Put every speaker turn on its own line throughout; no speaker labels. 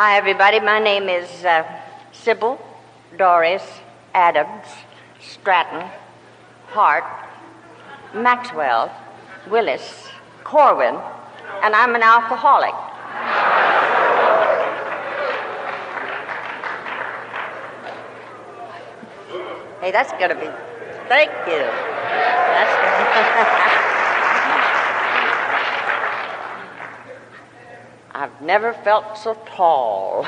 Hi, everybody. My name is Sybil, Doris, Adams, Stratton, Hart, Maxwell, Willis, Corwin, and I'm an alcoholic. Hey, that's going to be... Thank you. That's I've never felt so tall.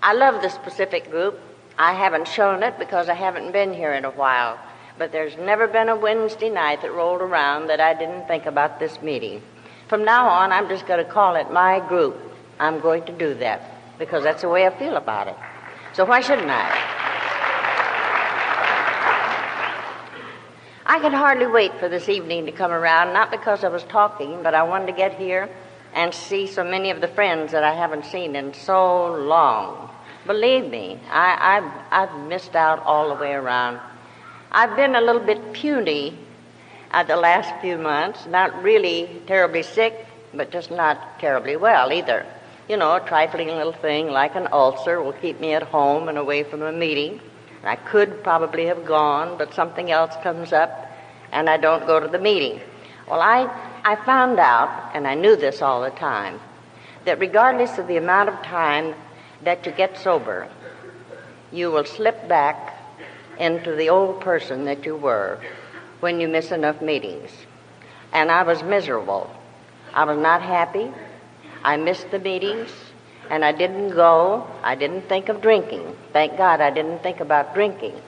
I love this Pacific group. I haven't shown it because I haven't been here in a while. But there's never been a Wednesday night that rolled around that I didn't think about this meeting. From now on, I'm just going to call it my group. I'm going to do that because that's the way I feel about it. So why shouldn't I? I can hardly wait for this evening to come around, not because I was talking, but I wanted to get here and see so many of the friends that I haven't seen in so long. Believe me, I've missed out all the way around. I've been a little bit puny the last few months, not really terribly sick, but just not terribly well either. You know, a trifling little thing like an ulcer will keep me at home and away from a meeting. I could probably have gone, but something else comes up and I don't go to the meeting. Well, I found out, and I knew this all the time, that regardless of the amount of time that you get sober, you will slip back into the old person that you were when you miss enough meetings. And I was miserable. I was not happy. I missed the meetings, and I didn't go. I didn't think of drinking. Thank God I didn't think about drinking.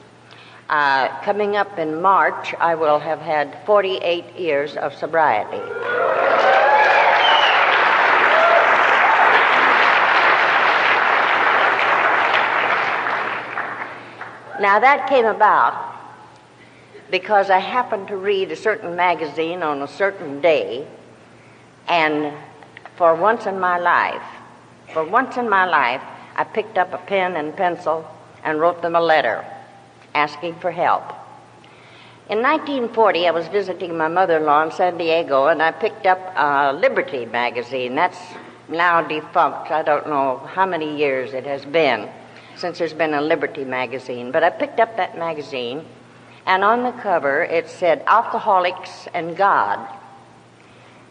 Coming up in March, I will have had 48 years of sobriety. Now that came about because I happened to read a certain magazine on a certain day, and for once in my life, I picked up a pen and pencil and wrote them a letter asking for help. In 1940, I was visiting my mother-in-law in San Diego, and I picked up Liberty magazine. That's now defunct. I don't know how many years it has been since there's been a Liberty magazine. But I picked up that magazine, and on the cover it said, Alcoholics and God.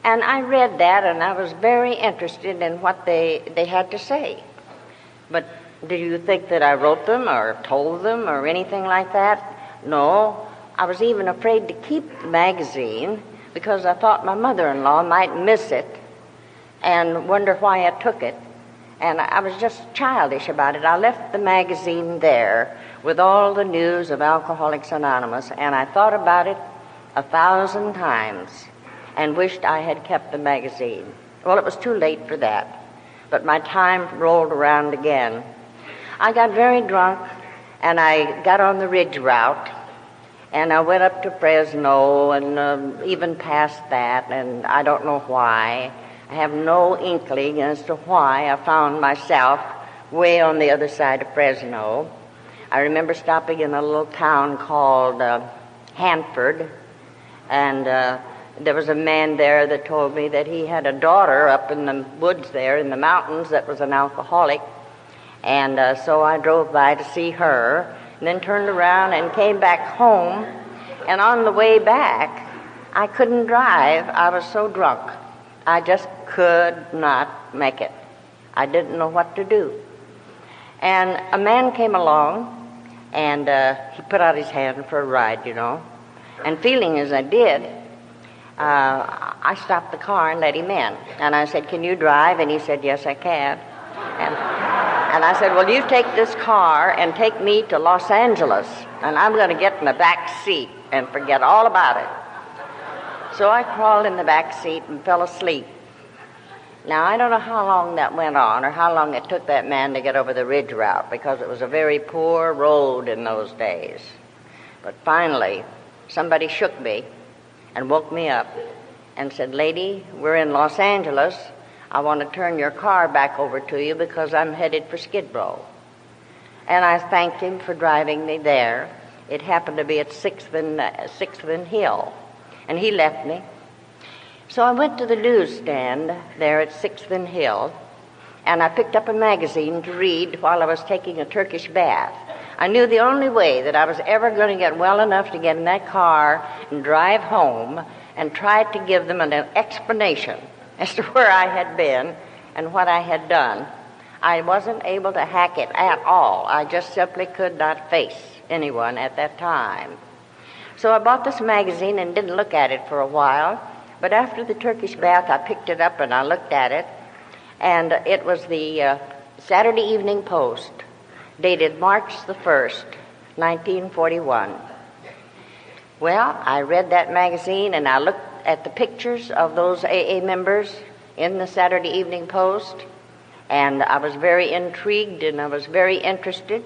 And I read that, and I was very interested in what they had to say. But do you think that I wrote them or told them or anything like that? No. I was even afraid to keep the magazine because I thought my mother-in-law might miss it and wonder why I took it. And I was just childish about it. I left the magazine there with all the news of Alcoholics Anonymous, and I thought about it 1,000 times and wished I had kept the magazine. Well, it was too late for that, but my time rolled around again. I got very drunk, and I got on the Ridge route, and I went up to Fresno and even past that, and I don't know why. I have no inkling as to why I found myself way on the other side of Fresno. I remember stopping in a little town called Hanford, and there was a man there that told me that he had a daughter up in the woods there in the mountains that was an alcoholic. And so I drove by to see her, and then turned around and came back home. And on the way back, I couldn't drive. I was so drunk. I just could not make it. I didn't know what to do. And a man came along, and he put out his hand for a ride, you know. And feeling as I did, I stopped the car and let him in. And I said, "Can you drive?" And he said, "Yes, I can." And I said, "Well, you take this car and take me to Los Angeles, and I'm going to get in the back seat and forget all about it." So I crawled in the back seat and fell asleep. Now, I don't know how long that went on or how long it took that man to get over the Ridge route, because it was a very poor road in those days. But finally, somebody shook me and woke me up and said, "Lady, we're in Los Angeles. I want to turn your car back over to you because I'm headed for Skid Row." And I thanked him for driving me there. It happened to be at 6th and Hill. And he left me. So I went to the newsstand there at 6th and Hill, and I picked up a magazine to read while I was taking a Turkish bath. I knew the only way that I was ever going to get well enough to get in that car and drive home and try to give them an explanation as to where I had been and what I had done. I wasn't able to hack it at all. I just simply could not face anyone at that time. So I bought this magazine and didn't look at it for a while, but after the Turkish bath I picked it up and I looked at it, and it was the Saturday Evening Post, dated March the 1st, 1941. Well, I read that magazine and I looked at the pictures of those AA members in the Saturday Evening Post, and I was very intrigued and I was very interested.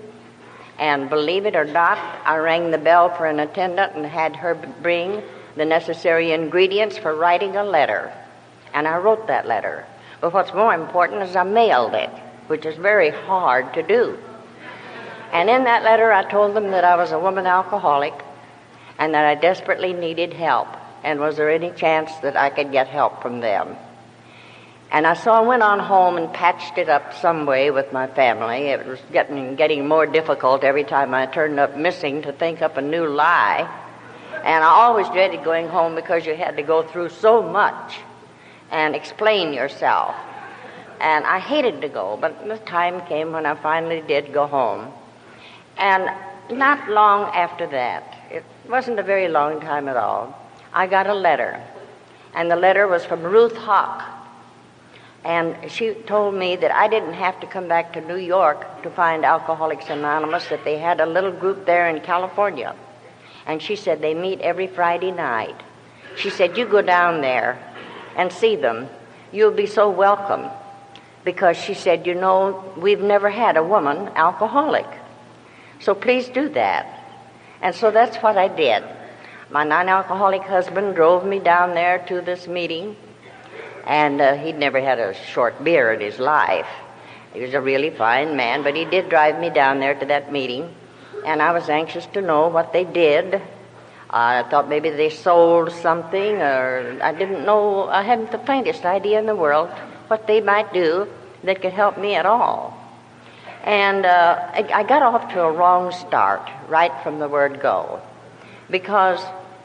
And believe it or not, I rang the bell for an attendant and had her bring the necessary ingredients for writing a letter. And I wrote that letter. But what's more important is I mailed it, which is very hard to do. And in that letter I told them that I was a woman alcoholic and that I desperately needed help, and was there any chance that I could get help from them. And I went on home and patched it up some way with my family. It was getting more difficult every time I turned up missing to think up a new lie. And I always dreaded going home because you had to go through so much and explain yourself. And I hated to go, but the time came when I finally did go home. And not long after that, it wasn't a very long time at all, I got a letter. And the letter was from Ruth Hawk. And she told me that I didn't have to come back to New York to find Alcoholics Anonymous, that they had a little group there in California. And she said they meet every Friday night. She said, you go down there and see them. You'll be so welcome. Because she said, you know, we've never had a woman alcoholic. So please do that. And so that's what I did. My non-alcoholic husband drove me down there to this meeting. And he'd never had a short beer in his life. He was a really fine man, but he did drive me down there to that meeting. And I was anxious to know what they did. I thought maybe they sold something, or I didn't know, I hadn't the faintest idea in the world what they might do that could help me at all. And I got off to a wrong start right from the word go. Because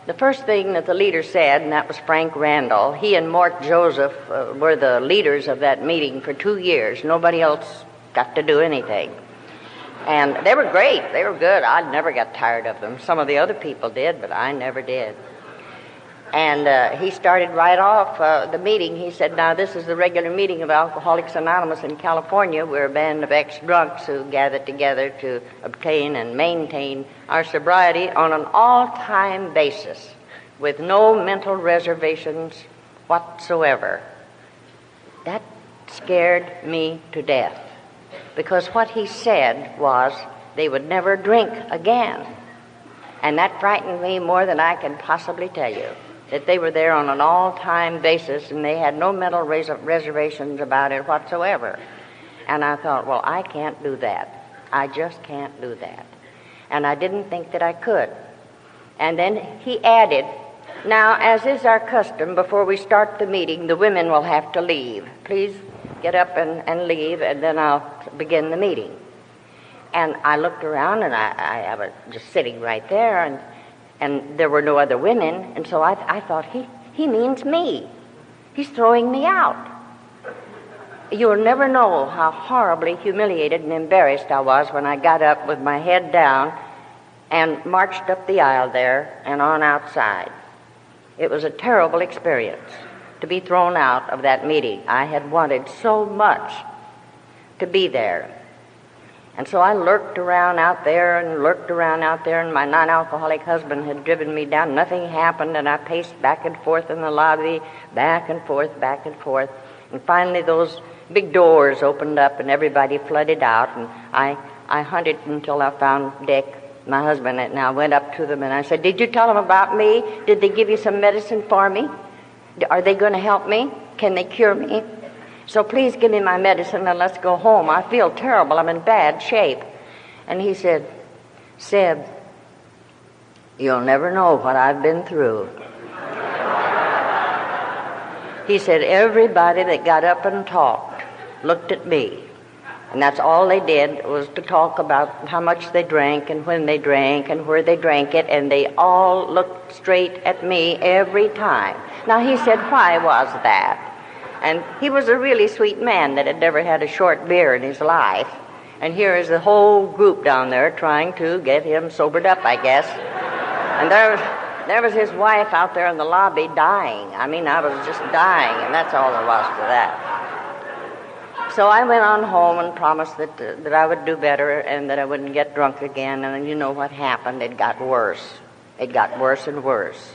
the first thing that the leader said, and that was Frank Randall, he and Mort Joseph were the leaders of that meeting for 2 years. Nobody else got to do anything. And they were great. They were good. I never got tired of them. Some of the other people did, but I never did. And he started right off the meeting. He said, now this is the regular meeting of Alcoholics Anonymous in California. We're a band of ex-drunks who gather together to obtain and maintain our sobriety on an all-time basis with no mental reservations whatsoever. That scared me to death, because what he said was they would never drink again. And that frightened me more than I can possibly tell you, that they were there on an all-time basis and they had no mental reservations about it whatsoever. And I thought, well, I can't do that. I just can't do that. And I didn't think that I could. And then he added, now, as is our custom, before we start the meeting, the women will have to leave. Please get up and leave, and then I'll begin the meeting. And I looked around, and I was just sitting right there, and there were no other women, and so I thought, he means me. He's throwing me out. You'll never know how horribly humiliated and embarrassed I was when I got up with my head down and marched up the aisle there and on outside. It was a terrible experience to be thrown out of that meeting. I had wanted so much to be there. And so I lurked around out there, and my non-alcoholic husband had driven me down. Nothing happened, and I paced back and forth in the lobby, back and forth, back and forth. And finally those big doors opened up and everybody flooded out, and I hunted until I found Dick, my husband, and I went up to them and I said, did you tell them about me? Did they give you some medicine for me? Are they going to help me? Can they cure me? So please give me my medicine and let's go home. I feel terrible. I'm in bad shape. And he said, Syb, you'll never know what I've been through. He said, everybody that got up and talked looked at me. And that's all they did, was to talk about how much they drank and when they drank and where they drank it, and they all looked straight at me every time. Now, he said, why was that? And he was a really sweet man that had never had a short beer in his life. And here is the whole group down there trying to get him sobered up, I guess. And there was his wife out there in the lobby dying. I mean, I was just dying, and that's all there was to that. So I went on home and promised that I would do better and that I wouldn't get drunk again. And you know what happened? It got worse. It got worse and worse.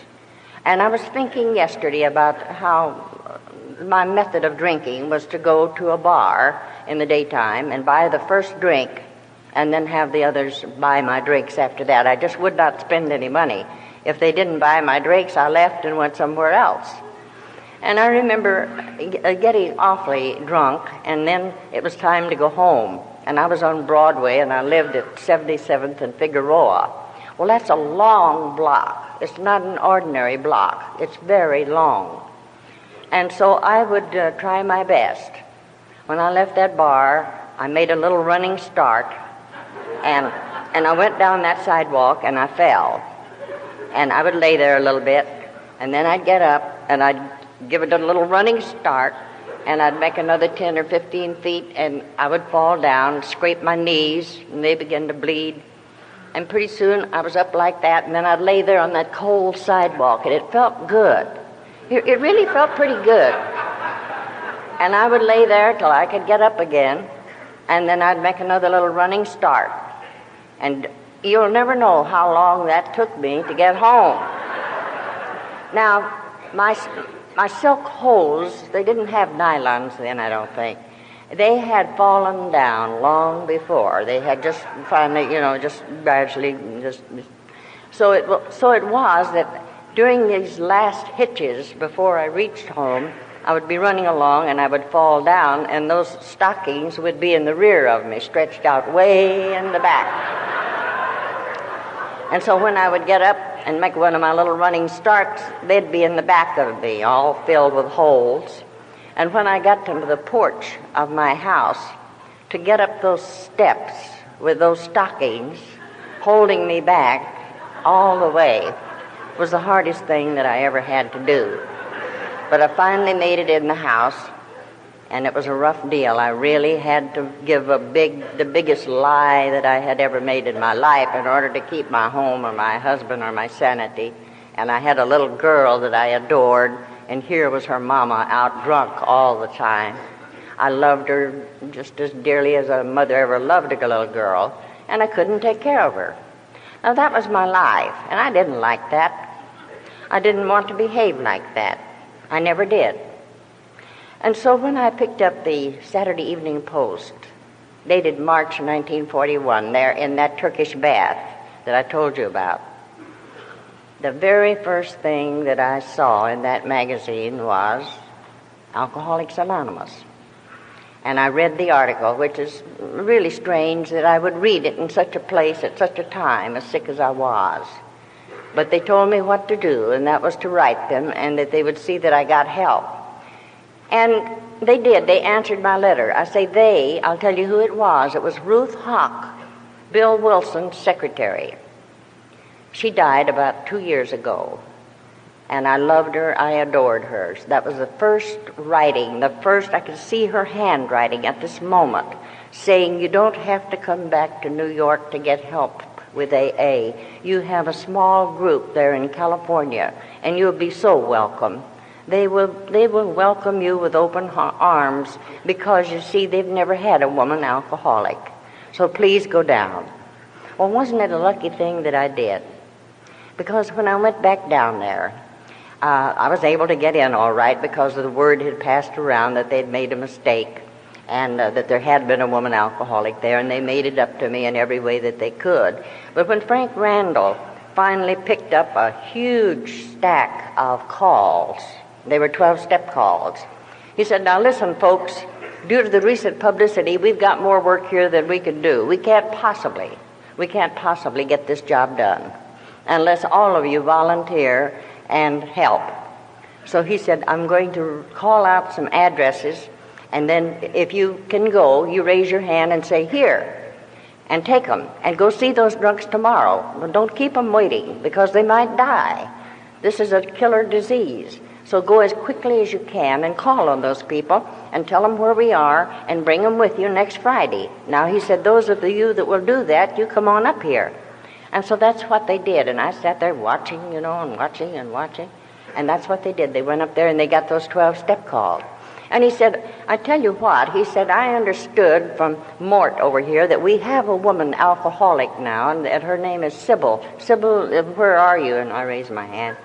And I was thinking yesterday about how my method of drinking was to go to a bar in the daytime and buy the first drink and then have the others buy my drinks after that. I just would not spend any money. If they didn't buy my drinks, I left and went somewhere else. And I remember getting awfully drunk, and then it was time to go home. And I was on Broadway, and I lived at 77th and Figueroa. Well, that's a long block. It's not an ordinary block. It's very long. And so I would try my best. When I left that bar, I made a little running start, and I went down that sidewalk, and I fell. And I would lay there a little bit, and then I'd get up, and I'd give it a little running start, and I'd make another 10 or 15 feet, and I would fall down, scrape my knees, and they began to bleed. And pretty soon I was up like that, and then I'd lay there on that cold sidewalk, and it felt good. It really felt pretty good. And I would lay there till I could get up again, and then I'd make another little running start. And you'll never know how long that took me to get home. Now, my silk hose, they didn't have nylons then, I don't think. They had fallen down long before. They had just finally, just gradually, So it was that during these last hitches before I reached home, I would be running along and I would fall down, and those stockings would be in the rear of me, stretched out way in the back. And so when I would get up and make one of my little running starts, they'd be in the back of me, all filled with holes. And when I got to the porch of my house, to get up those steps with those stockings holding me back all the way was the hardest thing that I ever had to do. But I finally made it in the house, and it was a rough deal. I really had to give the biggest lie that I had ever made in my life in order to keep my home or my husband or my sanity. And I had a little girl that I adored, and here was her mama out drunk all the time. I loved her just as dearly as a mother ever loved a little girl, and I couldn't take care of her. Now that was my life, and I didn't like that. I didn't want to behave like that. I never did. And so when I picked up the Saturday Evening Post, dated March 1941, there in that Turkish bath that I told you about, the very first thing that I saw in that magazine was Alcoholics Anonymous. And I read the article, which is really strange that I would read it in such a place at such a time, as sick as I was. But they told me what to do, and that was to write them, and that they would see that I got help. And they did. They answered my letter. I say they, I'll tell you who it was. It was Ruth Hawk, Bill Wilson's secretary. She died about 2 years ago, and I loved her, I adored her. That was the first writing, I could see her handwriting at this moment, saying, you don't have to come back to New York to get help with AA. You have a small group there in California, and you'll be so welcome. They will welcome you with open arms, because, you see, they've never had a woman alcoholic. So please go down. Well, wasn't it a lucky thing that I did? Because when I went back down there, I was able to get in all right, because the word had passed around that they'd made a mistake, and that there had been a woman alcoholic there, and they made it up to me in every way that they could. But when Frank Randall finally picked up a huge stack of calls, they were 12-step calls, he said, now listen, folks, due to the recent publicity, we've got more work here than we can do. We can't possibly get this job done unless all of you volunteer and help. So he said, I'm going to call out some addresses, And then if you can go, you raise your hand and say, here, and take them. And go see those drunks tomorrow. But don't keep them waiting, because they might die. This is a killer disease. So go as quickly as you can and call on those people and tell them where we are and bring them with you next Friday. Now, he said, those of you that will do that, you come on up here. And so that's what they did. And I sat there watching, and watching and watching. And that's what they did. They went up there and they got those 12-step calls. And he said, I tell you what, he said, I understood from Mort over here that we have a woman alcoholic now, and that her name is Sybil. Sybil, where are you? And I raised my hand.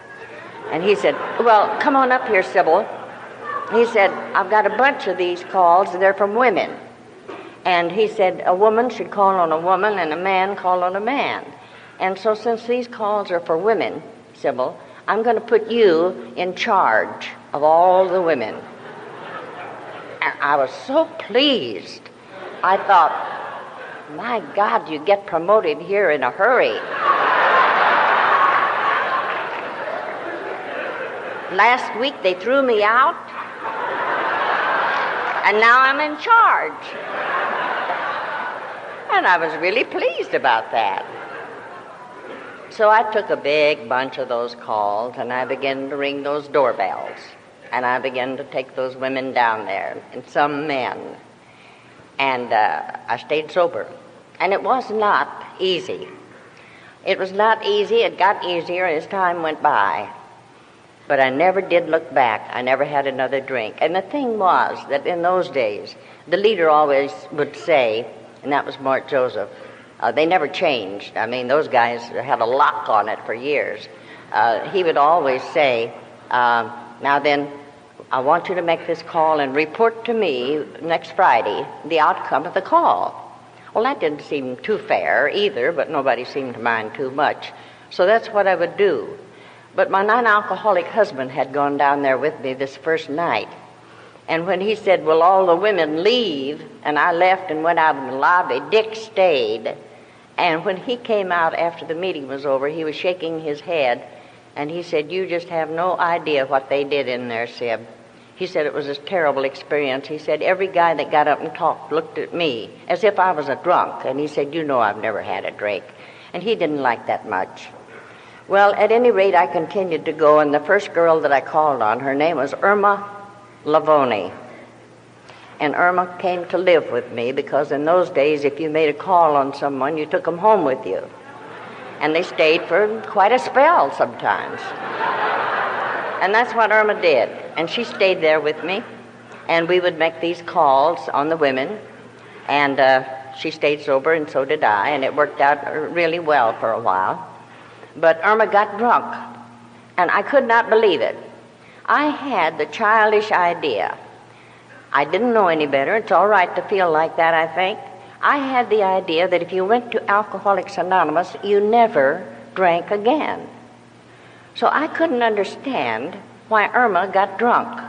And he said, well, come on up here, Sybil. He said, I've got a bunch of these calls, and they're from women. And he said, a woman should call on a woman, and a man call on a man. And so since these calls are for women, Sybil, I'm going to put you in charge of all the women. And I was so pleased. I thought, my God, you get promoted here in a hurry. Last week they threw me out, and now I'm in charge. And I was really pleased about that. So I took a big bunch of those calls, and I began to ring those doorbells. And I began to take those women down there, and some men. And I stayed sober. And it was not easy. It was not easy. It got easier as time went by. But I never did look back. I never had another drink. And the thing was that in those days, the leader always would say, and that was Mort Joseph, they never changed. I mean, those guys had a lock on it for years. He would always say, now then, I want you to make this call and report to me next Friday the outcome of the call. Well, that didn't seem too fair either, but nobody seemed to mind too much. So that's what I would do. But my non-alcoholic husband had gone down there with me this first night. And when he said, will all the women leave? And I left and went out in the lobby. Dick stayed. And when he came out after the meeting was over, he was shaking his head. And he said, you just have no idea what they did in there, Syb. He said it was a terrible experience. He said every guy that got up and talked looked at me as if I was a drunk. And he said, you know I've never had a drink. And he didn't like that much. Well, at any rate, I continued to go, and the first girl that I called on, her name was Irma Lavoni. And Irma came to live with me because in those days, if you made a call on someone, you took them home with you. And they stayed for quite a spell sometimes. And that's what Irma did. And she stayed there with me, and we would make these calls on the women, and she stayed sober, and so did I, and it worked out really well for a while. But Irma got drunk, and I could not believe it. I had the childish idea. I didn't know any better. It's all right to feel like that, I think. I had the idea that if you went to Alcoholics Anonymous, you never drank again. So I couldn't understand why Irma got drunk.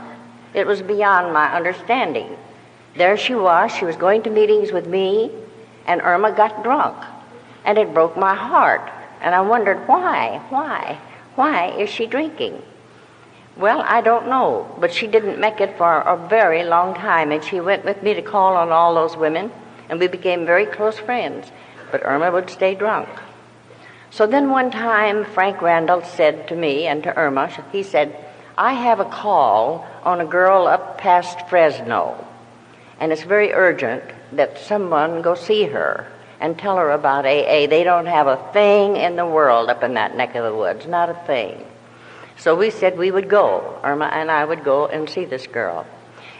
It was beyond my understanding. There she was going to meetings with me, and Irma got drunk. And it broke my heart. And I wondered, why is she drinking? Well, I don't know, but she didn't make it for a very long time, and she went with me to call on all those women, and we became very close friends, but Irma would stay drunk. So then one time, Frank Randall said to me and to Irma, he said, I have a call on a girl up past Fresno, and it's very urgent that someone go see her and tell her about AA. They don't have a thing in the world up in that neck of the woods, not a thing. So we said we would go. Irma and I would go and see this girl.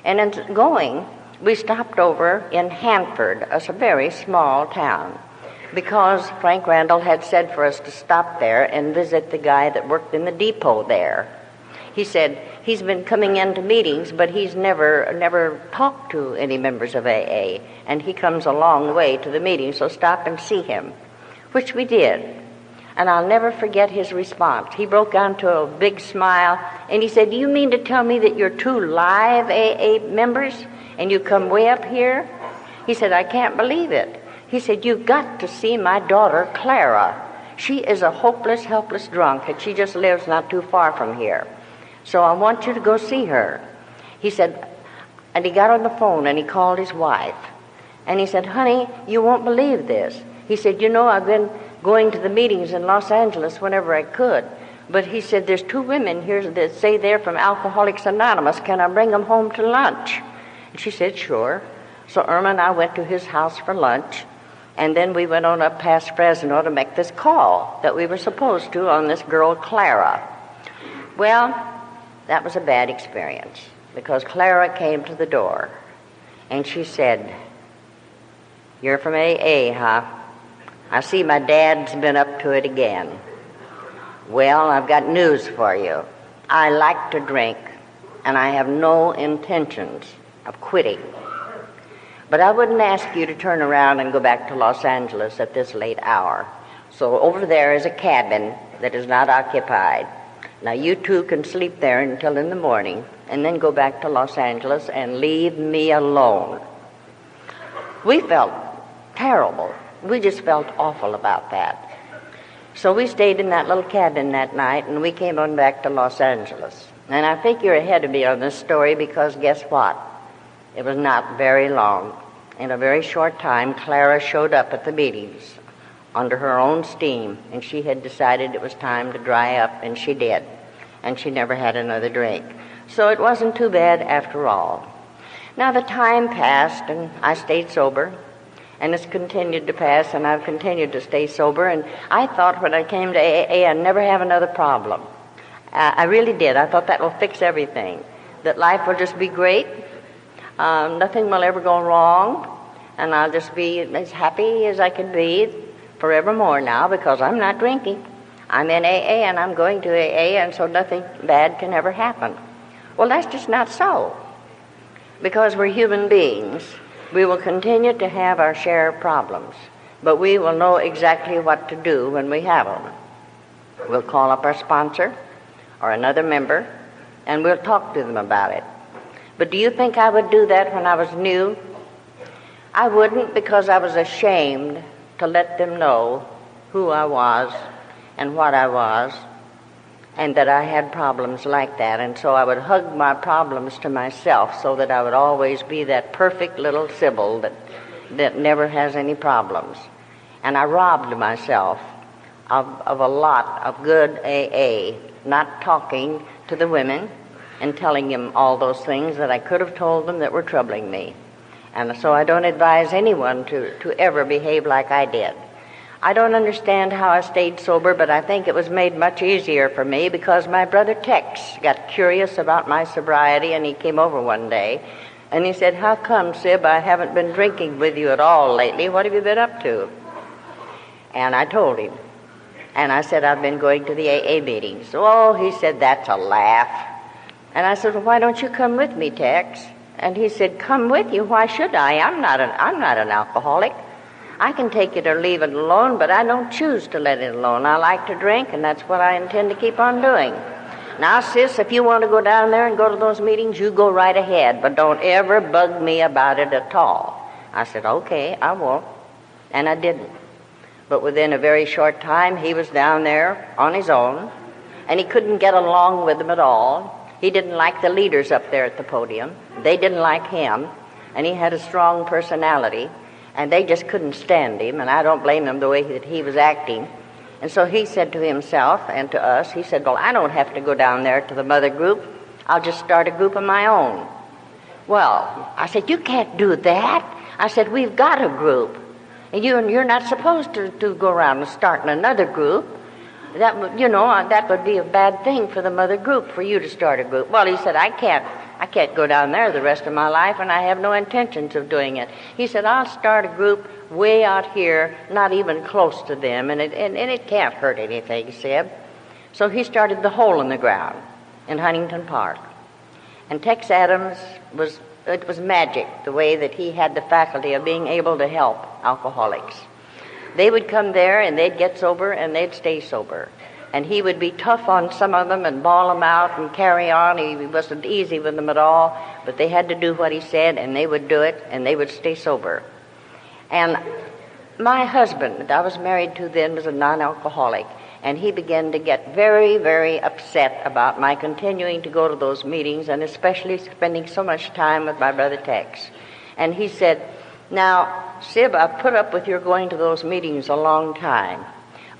And in going, we stopped over in Hanford, a very small town, because Frank Randall had said for us to stop there and visit the guy that worked in the depot there. He said he's been coming into meetings, but he's never talked to any members of AA, and he comes a long way to the meeting, so stop and see him, which we did. And I'll never forget his response. He broke into a big smile, and he said, do you mean to tell me that you're 2 live AA members, and you come way up here? He said, I can't believe it. He said, you've got to see my daughter, Clara. She is a hopeless, helpless drunk, and she just lives not too far from here. So I want you to go see her. He said, And he got on the phone and he called his wife. And he said, honey, you won't believe this. He said, you know, I've been going to the meetings in Los Angeles whenever I could. But he said, there's 2 women here that say they're from Alcoholics Anonymous. Can I bring them home to lunch? And she said, sure. So Irma and I went to his house for lunch. And then we went on up past Fresno to make this call that we were supposed to on this girl, Clara. Well, that was a bad experience because Clara came to the door and she said, you're from AA, huh? I see my dad's been up to it again. Well, I've got news for you. I like to drink, and I have no intentions of quitting. But I wouldn't ask you to turn around and go back to Los Angeles at this late hour. So over there is a cabin that is not occupied. Now you 2 can sleep there until in the morning, and then go back to Los Angeles and leave me alone. We felt terrible. We just felt awful about that. So we stayed in that little cabin that night, and we came on back to Los Angeles. And I think you're ahead of me on this story because guess what? It was not very long. In a very short time, Clara showed up at the meetings under her own steam, and she had decided it was time to dry up, and she did. And she never had another drink. So it wasn't too bad after all. Now the time passed, and I stayed sober. And it's continued to pass, and I've continued to stay sober. And I thought when I came to AA, I'd never have another problem. I really did. I thought that will fix everything, that life will just be great. Nothing will ever go wrong, and I'll just be as happy as I can be forevermore now because I'm not drinking. I'm in AA, and I'm going to AA, and so nothing bad can ever happen. Well, that's just not so. Because we're human beings, we will continue to have our share of problems, but we will know exactly what to do when we have them. We'll call up our sponsor or another member, and we'll talk to them about it. But do you think I would do that when I was new? I wouldn't, because I was ashamed to let them know who I was and what I was, and that I had problems like that. And so I would hug my problems to myself so that I would always be that perfect little Sybil that never has any problems. And I robbed myself of a lot of good AA, not talking to the women and telling them all those things that I could have told them that were troubling me. And so I don't advise anyone to ever behave like I did. I don't understand how I stayed sober, but I think it was made much easier for me because my brother Tex got curious about my sobriety, and he came over one day, and he said, how come, Sib, I haven't been drinking with you at all lately? What have you been up to? And I told him. And I said, I've been going to the AA meetings. Oh, he said, that's a laugh. And I said, well, why don't you come with me, Tex? And he said, come with you? Why should I? I'm not an alcoholic. I can take it or leave it alone, but I don't choose to let it alone. I like to drink, and that's what I intend to keep on doing. Now, sis, if you want to go down there and go to those meetings, you go right ahead, but don't ever bug me about it at all. I said, okay, I won't. And I didn't. But within a very short time, he was down there on his own, and he couldn't get along with them at all. He didn't like the leaders up there at the podium. They didn't like him, and he had a strong personality. And they just couldn't stand him, and I don't blame him the way that he was acting. And so he said to himself and to us, he said, well, I don't have to go down there to the mother group. I'll just start a group of my own. Well, I said, you can't do that. I said, we've got a group, and you're not supposed to go around and start another group. That would be a bad thing for the mother group, for you to start a group. Well, he said, I can't go down there the rest of my life, and I have no intentions of doing it. He said, I'll start a group way out here, not even close to them, and it can't hurt anything, Sib. So he started the Hole in the Ground in Huntington Park. And Tex Adams it was magic, the way that he had the faculty of being able to help alcoholics. They would come there, and they'd get sober, and they'd stay sober. And he would be tough on some of them and bawl them out and carry on. He wasn't easy with them at all, but they had to do what he said, and they would do it, and they would stay sober. And my husband, that I was married to then, was a non-alcoholic, and he began to get very, very upset about my continuing to go to those meetings, and especially spending so much time with my brother Tex. And he said, "Now, Sib, I've put up with your going to those meetings a long time,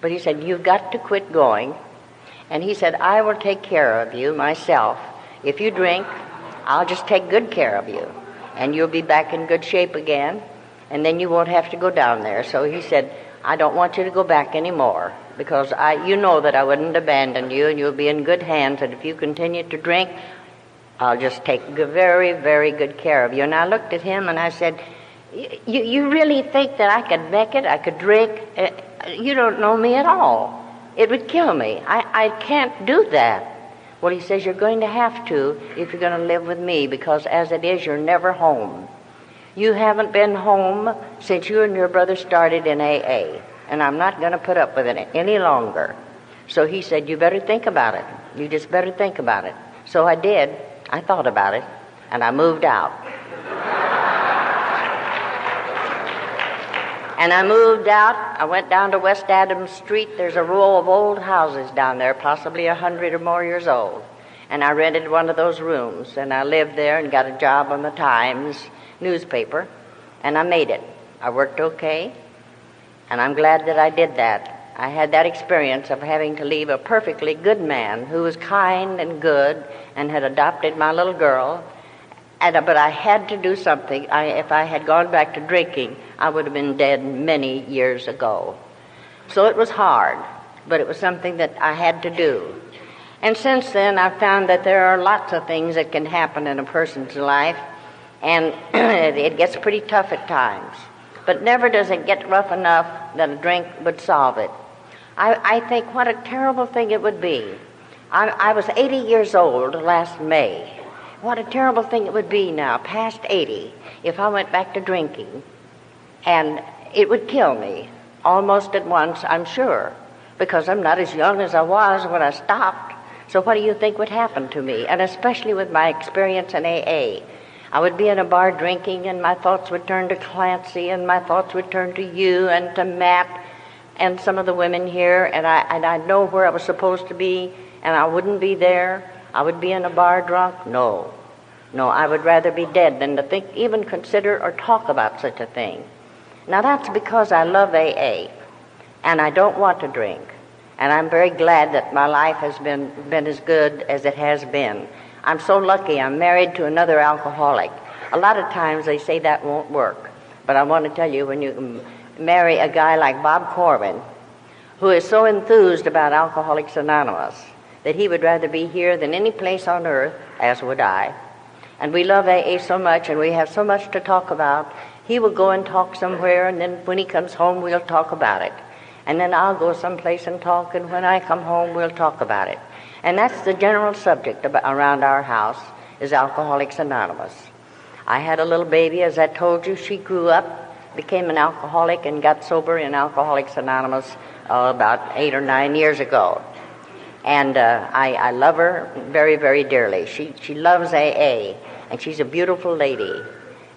but," he said, "you've got to quit going." And he said, "I will take care of you myself. If you drink, I'll just take good care of you, and you'll be back in good shape again, and then you won't have to go down there." So he said, "I don't want you to go back anymore, because you know that I wouldn't abandon you, and you'll be in good hands, and if you continue to drink, I'll just take very, very good care of you." And I looked at him and I said, You really think that I could make it? I could drink? You don't know me at all. It would kill me. I can't do that. Well, he says, "You're going to have to if you're going to live with me, because as it is, you're never home. You haven't been home since you and your brother started in AA, and I'm not going to put up with it any longer." So he said, "You better think about it. You just better think about it." So I did. I thought about it, and I moved out. And I moved out. I went down to West Adams Street. There's a row of old houses down there, possibly 100 or more years old. And I rented one of those rooms, and I lived there and got a job on the Times newspaper, and I made it. I worked okay, and I'm glad that I did that. I had that experience of having to leave a perfectly good man who was kind and good and had adopted my little girl. But I had to do something. If I had gone back to drinking, I would have been dead many years ago. So it was hard, but it was something that I had to do. And since then, I've found that there are lots of things that can happen in a person's life, and it gets pretty tough at times. But never does it get rough enough that a drink would solve it. I think what a terrible thing it would be. I was 80 years old last May. What a terrible thing it would be now, past 80, if I went back to drinking. And it would kill me almost at once, I'm sure, because I'm not as young as I was when I stopped. So what do you think would happen to me? And especially with my experience in AA. I would be in a bar drinking, and my thoughts would turn to Clancy, and my thoughts would turn to you and to Matt and some of the women here, and I'd know where I was supposed to be, and I wouldn't be there. I would be in a bar drunk? No, I would rather be dead than to think, even consider or talk about such a thing. Now that's because I love AA, and I don't want to drink, and I'm very glad that my life has been as good as it has been. I'm so lucky I'm married to another alcoholic. A lot of times they say that won't work, but I want to tell you, when you marry a guy like Bob Corbin, who is so enthused about Alcoholics Anonymous that he would rather be here than any place on earth, as would I. And we love AA so much, and we have so much to talk about. He will go and talk somewhere, and then when he comes home, we'll talk about it. And then I'll go someplace and talk, and when I come home, we'll talk about it. And that's the general subject around our house, is Alcoholics Anonymous. I had a little baby, as I told you. She grew up, became an alcoholic, and got sober in Alcoholics Anonymous about 8 or 9 years ago. And I love her very, very dearly. She loves AA, and she's a beautiful lady.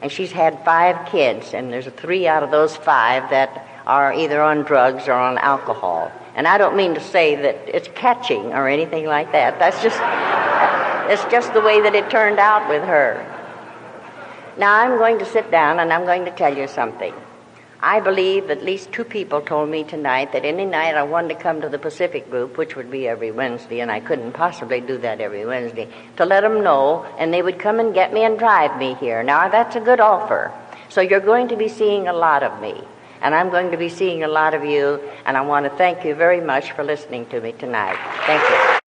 And she's had 5 kids, and there's 3 out of those 5 that are either on drugs or on alcohol. And I don't mean to say that it's catching or anything like that. It's just the way that it turned out with her. Now I'm going to sit down and I'm going to tell you something. I believe at least 2 people told me tonight that any night I wanted to come to the Pacific group, which would be every Wednesday, and I couldn't possibly do that every Wednesday, to let them know, and they would come and get me and drive me here. Now, that's a good offer. So you're going to be seeing a lot of me, and I'm going to be seeing a lot of you, and I want to thank you very much for listening to me tonight. Thank you.